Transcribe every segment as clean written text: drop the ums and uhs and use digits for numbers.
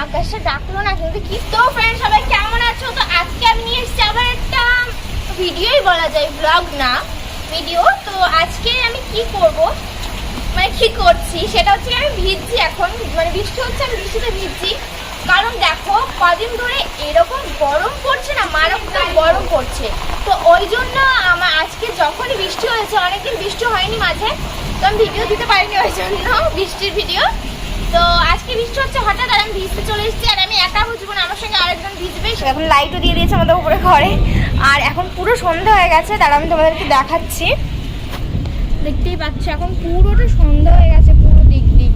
আকাশে ডাকলো না কিন্তু কি। তো ফ্রেন্ড সবাই কেমন আছো? তো আজকে আমি নিয়ে এসেছি আবার একটা ভিডিওই বলা যায়, ব্লগ না ভিডিও। তো আজকে আমি কি করব, মানে কি করছি সেটা হচ্ছে আমি ভিজছি এখন, মানে বৃষ্টি হচ্ছে, আমি বৃষ্টিতে ভিজছি। কারণ দেখো কদিন ধরে এরকম গরম পড়ছে না, মারাত্মক গরম পড়ছে। তো ওই জন্য আমার আজকে যখনই বৃষ্টি হয়েছে, অনেকদিন বৃষ্টি হয়নি মাঝে, তো আমি ভিডিও দিতে পারিনি ওই জন্য, বৃষ্টির ভিডিও। তো আজকে বৃষ্টি হচ্ছে হঠাৎ, আর আমি ভিজতে চলে এসেছি। আর আমি একা বুঝবো না, আমার সঙ্গে আরেকজন ভিজবে। এখন লাইটও দিয়ে দিয়েছে আমাদের উপরে ঘরে, আর এখন পুরো সন্ধ্যা হয়ে গেছে। তার আমি তোমাদেরকে দেখাচ্ছি, দেখতেই পাচ্ছ এখন পুরোটা সন্ধ্যা হয়ে গেছে, পুরো দিক দিক।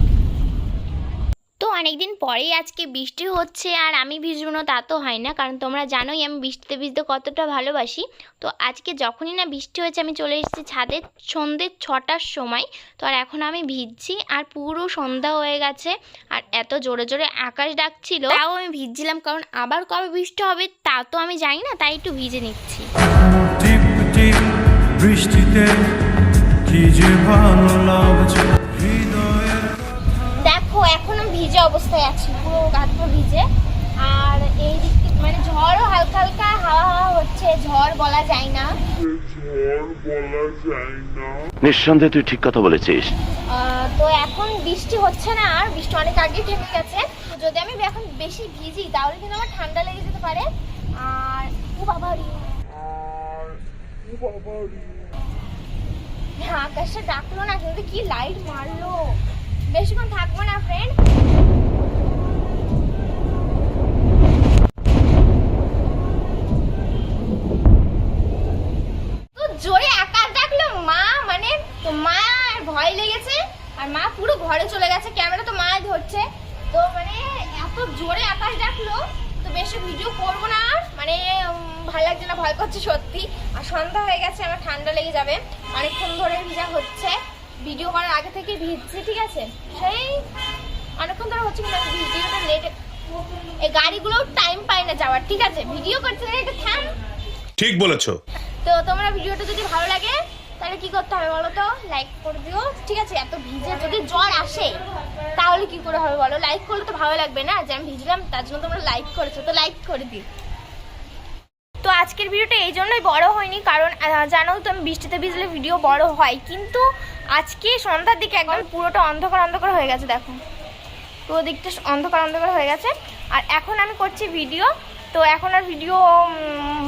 তো অনেকদিন পরেই আজকে বৃষ্টি হচ্ছে, আর আমি ভিজবো না তা তো হয় না, কারণ তোমরা জানোই আমি বৃষ্টিতে ভিজতে কতটা ভালোবাসি। তো আজকে যখনই না বৃষ্টি হয়েছে আমি চলে এসেছি ছাদে সন্ধ্যে 6টার সময়। তো আর এখন আমি ভিজছি, আর পুরো সন্ধ্যা হয়ে গেছে, আর এত জোরে জোরে আকাশ ডাকছিল, তাও আমি ভিজছিলাম, কারণ আবার কবে বৃষ্টি হবে তা তো আমি জানি না, তাই একটু ভিজে নিচ্ছি। বৃষ্টিতে কি যে ভালো লাগছে। দেখো এখন আমি ভিজে অবস্থায় আছি, পুরো গাছ পুরো ভিজে। আর এই দিক মানে ঝড়ও হালকা হালকা হাওয়া হাওয়া হচ্ছে, ঝড় বলা যায় না। নিঃসন্দেহে তুই ঠিক কথা বলেছিস। তো এখন বৃষ্টি হচ্ছে না, আর বৃষ্টি অনেক আগে থেমে গেছে। তো যদি আমি এখন বেশি ভিজি তাহলে কিন্তু আমার ঠান্ডা লেগে যেতে পারে। আর ও বাবা রে, আকাশটা ডাকলো না কিন্তু কি লাইট মারলো। বেশিক্ষণ থাকবো না ফ্রেন্ড। তো জোরে আকাশ ডাকলো মা, মানে তো মা ভয় লেগেছে, আর মা পুরো ঘরে চলে গেছে, ক্যামেরা তো মা ধরছে। তো মানে এত জোরে আকাশ ডাকলো, তো বেশি ভিডিও করবো না আর, মানে ভালো লাগছে না, ভয় করছে সত্যি। আর সন্ধ্যা হয়ে গেছে, আমার ঠান্ডা লেগে যাবে, অনেকক্ষণ ধরে ভিজা হচ্ছে, ভিডিও করার আগে থেকে ভিজছি, ঠিক আছে? সেই অনেকক্ষণ ধরে হচ্ছে, কিন্তু ভিডিওটা লেট, এই গাড়িগুলো টাইম পায় না যাওয়ার, ঠিক আছে? ভিডিও করতে একটু থাম। ঠিক বলেছো। তো তোমরা ভিডিওটা যদি ভালো লাগে তাহলে কি করতে হবে বলো তো? লাইক করে দিও, ঠিক আছে? এত ভিজে যদি জ্বর আসে তাহলে কি করে হবে বলো? লাইক করলে তো ভালো লাগবে না, যে আমি ভিজলাম তার জন্য তোমরা লাইক করেছো, তো লাইক করে দিও। তো আজকের ভিডিওটা এই জন্যই বড় হয়নি, কারণ জানো তো আমি বৃষ্টিতে ভিজলে ভিডিও বড় হয়, কিন্তু আজকে সন্ধ্যার দিকে একদম পুরোটা অন্ধকার অন্ধকার হয়ে গেছে, দেখো পুরো দিকটা অন্ধকার অন্ধকার হয়ে গেছে। আর এখন আমি করছি ভিডিও, তো এখন আর ভিডিও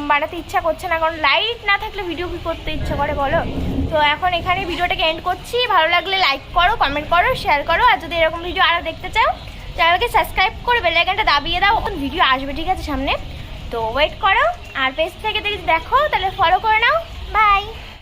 বানাতে ইচ্ছা করছে না, কারণ লাইট না থাকলে ভিডিও কি করতে ইচ্ছা করে বলো? তো এখন এখানে ভিডিওটাকে এন্ড করছি। ভালো লাগলে লাইক করো, কমেন্ট করো, শেয়ার করো, আর যদি এরকম ভিডিও আরও দেখতে চাও চ্যানেলকে সাবস্ক্রাইব করে বেল আইকনটা দাবিয়ে দাও, তখন ভিডিও আসবে, ঠিক আছে সামনে? তো ওয়েট করো, আর পেজ থেকে যদি দেখো তাহলে ফলো করে নাও। বাই।